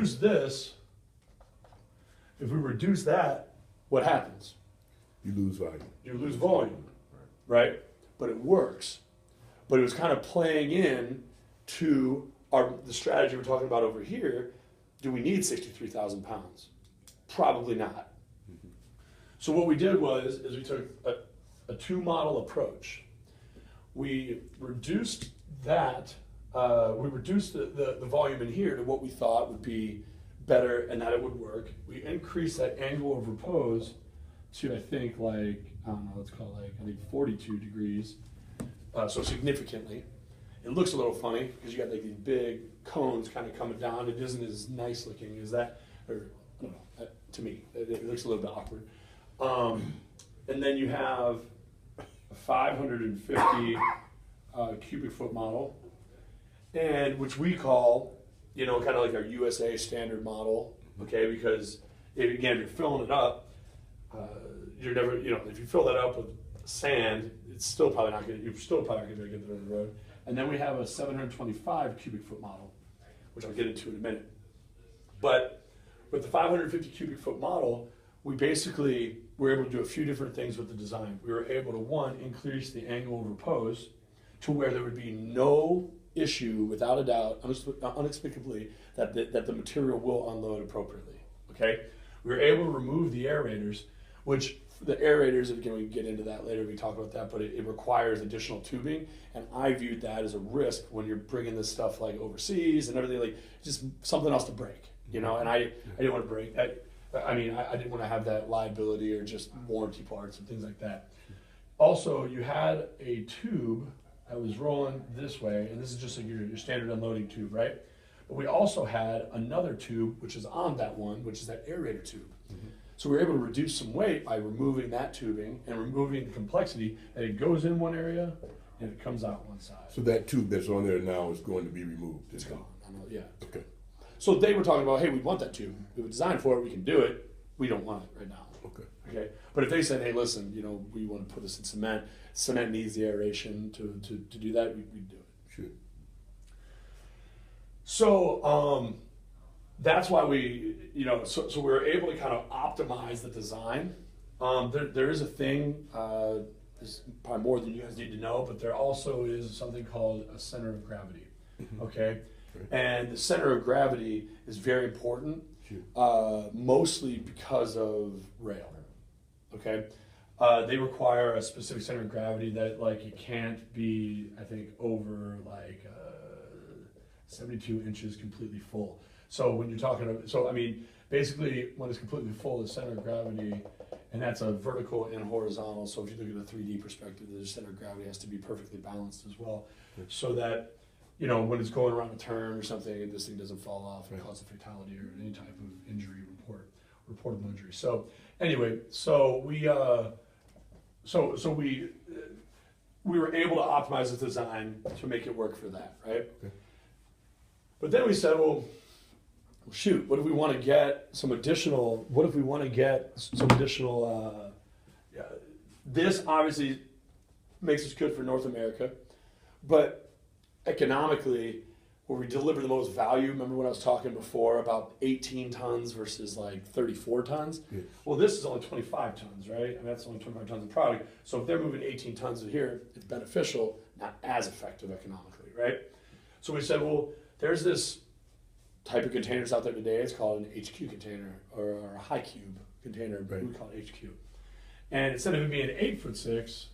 reduce this, if we reduce that, what happens? You lose volume. You lose volume, right? But it works. But it was kind of playing in to the strategy we're talking about over here. Do we need 63,000 pounds? Probably not. Mm-hmm. So what we did was we took a two model approach. We reduced that, we reduced the volume in here to what we thought would be better and that it would work. We increased that angle of repose to, I think, like, I don't know, let's call it like, I think 42 degrees. So significantly. It looks a little funny because you got like these big cones kind of coming down. It isn't as nice looking as that, or I don't know, to me, it looks a little bit awkward. And then you have a 550 cubic foot model, and which we call, kind of like our USA standard model, okay? Because if you're filling it up, you're never, if you fill that up with sand, you're still probably not going to get there on the road. And then we have a 725 cubic foot model, which I'll get into in a minute. But with the 550 cubic foot model, we basically were able to do a few different things with the design. We were able to, one, increase the angle of repose to where there would be no issue, without a doubt, unexplicably, that the material will unload appropriately, okay? We were able to remove the aerators, which the aerators, again, we can get into that later, we talk about that, but it requires additional tubing, and I viewed that as a risk when you're bringing this stuff like overseas and everything, like just something else to break, and I didn't want to break that. I didn't want to have that liability or just warranty parts and things like that. Also, you had a tube that was rolling this way, and this is just like your standard unloading tube, right? But we also had another tube, which is on that one, which is that aerator tube. Mm-hmm. So we were able to reduce some weight by removing that tubing and removing the complexity that it goes in one area and it comes out one side. So that tube that's on there now is going to be removed? It's gone. Yeah. Okay. So they were talking about, hey, we want that tube. We were designed for it. We can do it. We don't want it right now. Okay. But if they said, hey, listen, we want to put this in cement. Cement needs the aeration to do that. We'd do it. Sure. So that's why we, so we were able to kind of optimize the design. There is a thing, there's probably more than you guys need to know, but there also is something called a center of gravity, okay? Right. And the center of gravity is very important, mostly because of rail, okay? They require a specific center of gravity that, like, it can't be, I think, over, like, 72 inches completely full. So when you're talking about, basically when it's completely full, the center of gravity, and that's a vertical and horizontal. So if you look at a 3D perspective, the center of gravity has to be perfectly balanced as well, so that, when it's going around a turn or something, this thing doesn't fall off and cause a fatality or any type of injury reportable injury. So anyway, so we we were able to optimize the design to make it work for that, right? Okay. But then we said, well, shoot, what if we want to get some additional, this obviously makes us good for North America, but economically, where we deliver the most value, remember when I was talking before about 18 tons versus like 34 tons? Yes. Well, this is only 25 tons, right? That's only 25 tons of product. So if they're moving 18 tons in here, it's beneficial, not as effective economically, right? So we said, well, there's this type of containers out there today. It's called an HQ container or a high cube container, but we call it HQ. And instead of it being 8'6", it's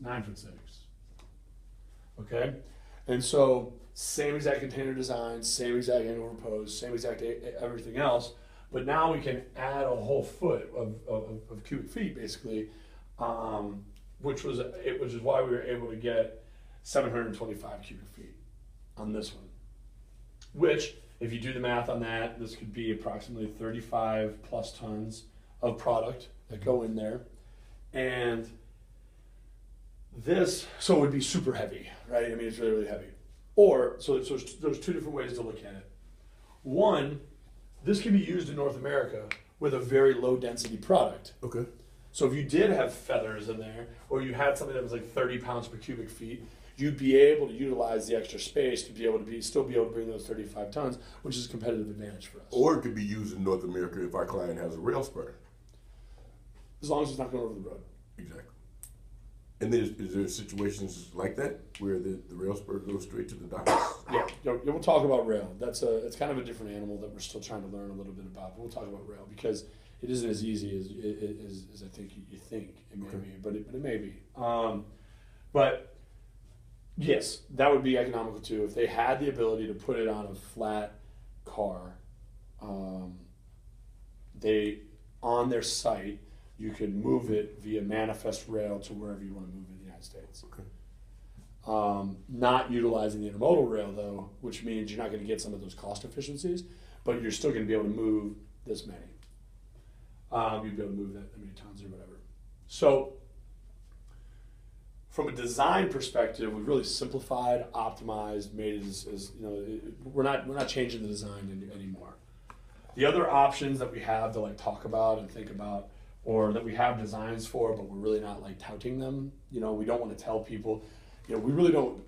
9'6". Okay, and so same exact container design, same exact angle repose, same exact everything else, but now we can add a whole foot of cubic feet basically, which is why we were able to get 725 cubic feet on this one. Which, if you do the math on that, this could be approximately 35 plus tons of product that go in there. And this, so it would be super heavy, right? It's really, really heavy. Or, so there's two different ways to look at it. One, this can be used in North America with a very low density product. Okay. So if you did have feathers in there, or you had something that was like 30 pounds per cubic feet, you'd be able to utilize the extra space to be able to still be able to bring those 35 tons, which is a competitive advantage for us. Or it could be used in North America if our client has a rail spur. As long as it's not going over the road. Exactly. And is there situations like that where the rail spur goes straight to the docks? Yeah, we'll talk about rail. It's kind of a different animal that we're still trying to learn a little bit about. But we'll talk about rail because it isn't as easy as I think you think it may be, but it may be. But yes, that would be economical too if they had the ability to put it on a flat car. They on their site. You can move it via manifest rail to wherever you want to move it in the United States. Okay. Not utilizing the intermodal rail though, which means you're not going to get some of those cost efficiencies, but you're still going to be able to move this many. You'd be able to move that many tons or whatever. So from a design perspective, we've really simplified, optimized, made it as we're not changing the design anymore. The other options that we have to like talk about and think about, or that we have designs for, but we're really not like touting them. We don't want to tell people. We really don't.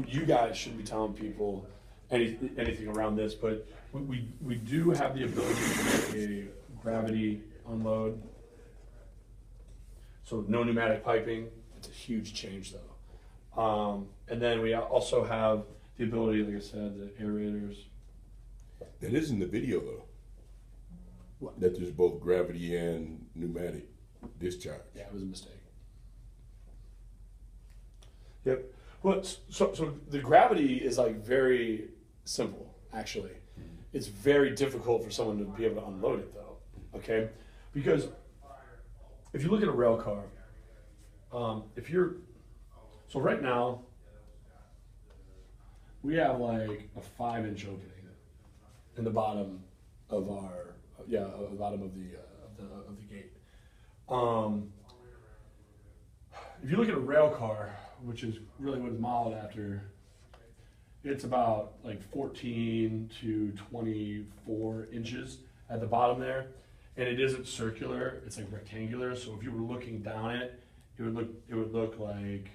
You guys shouldn't be telling people anything around this, but we do have the ability to make a gravity unload. So no pneumatic piping. It's a huge change though. And then we also have the ability, like I said, the aerators. That is in the video though. What? That there's both gravity and pneumatic discharge. Yeah, it was a mistake. Yep. Well, so the gravity is like very simple, actually. Mm-hmm. It's very difficult for someone to be able to unload it, though. Okay, because if you look at a rail car, so right now we have like a 5-inch opening in the bottom of our. The bottom of the gate. If you look at a rail car, which is really what it's modeled after, it's about like 14 to 24 inches at the bottom there, and it isn't circular; it's like rectangular. So if you were looking down it, it would look like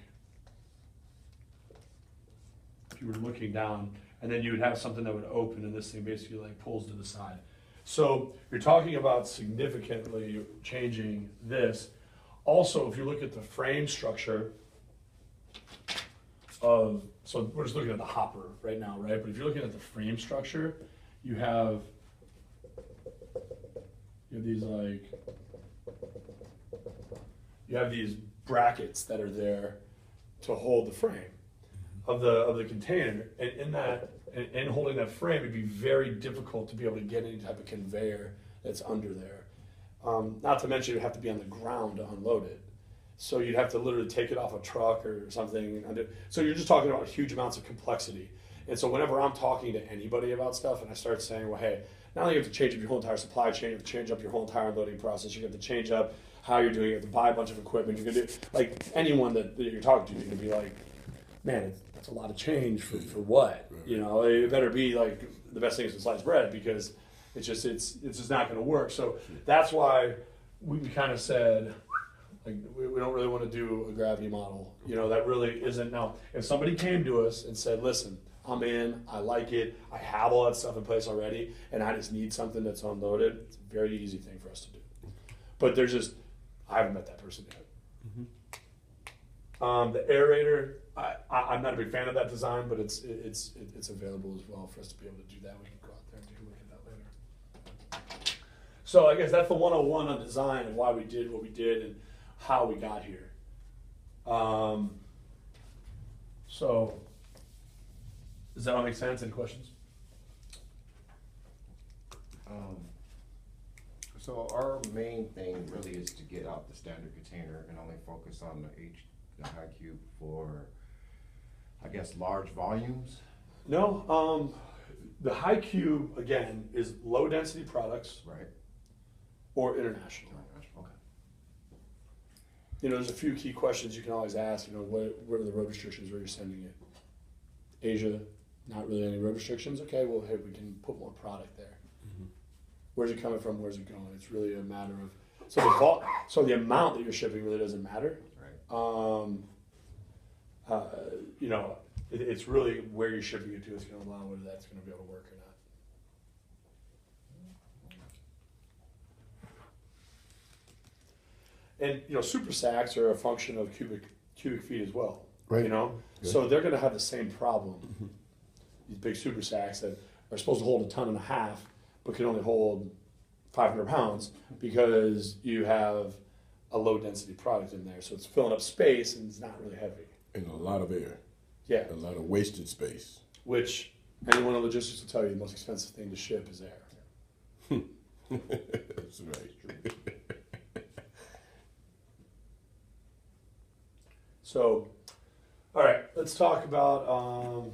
if you were looking down, and then you would have something that would open, and this thing basically like pulls to the side. So you're talking about significantly changing this. Also, if you look at the frame structure so we're just looking at the hopper right now, right? But if you're looking at the frame structure, you have these these brackets that are there to hold the frame of the container, and in that. And holding that frame, it'd be very difficult to be able to get any type of conveyor that's under there. Not to mention, you'd have to be on the ground to unload it. So you'd have to literally take it off a truck or something. So you're just talking about huge amounts of complexity. And so whenever I'm talking to anybody about stuff and I start saying, well, hey, not only do you have to change up your whole entire supply chain, you have to change up your whole entire unloading process, you have to change up how you're doing it, you have to buy a bunch of equipment. You're going to do, like anyone that you're talking to, you're going to be like, man, it's a lot of change for what? It better be like the best thing since sliced bread, because it's just not going to work. So that's why we kind of said, like, we don't really want to do a gravity model. That really isn't. Now, if somebody came to us and said, listen, I'm in, I like it, I have all that stuff in place already, and I just need something that's unloaded, it's a very easy thing for us to do. But I haven't met that person yet. Mm-hmm. The aerator, I'm not a big fan of that design, but it's available as well for us to be able to do that. We can go out there and take a look at that later. So I guess that's the 101 on design and why we did what we did and how we got here. So does that all make sense? Any questions? So our main thing really is to get out the standard container and only focus on the high cube for, I guess, large volumes. No, the high cube again is low density products, right? Or international. Okay. There's a few key questions you can always ask. What are the road restrictions where you're sending it? Asia, not really any road restrictions. Okay, well, hey, we can put more product there. Mm-hmm. Where's it coming from? Where's it going? It's really a matter of so the amount that you're shipping really doesn't matter. Right. You know, it's really where you're shipping it to is going to allow whether that's going to be able to work or not. And you know, super sacks are a function of cubic feet as well. Right. You know, so they're going to have the same problem. These big super sacks that are supposed to hold 1.5 tons, but can only hold 500 pounds because you have a low density product in there, so it's filling up space and it's not really heavy. And a lot of air. Yeah. A lot of wasted space. Which anyone in logistics will tell you the most expensive thing to ship is air. That's right. So, all right, let's talk about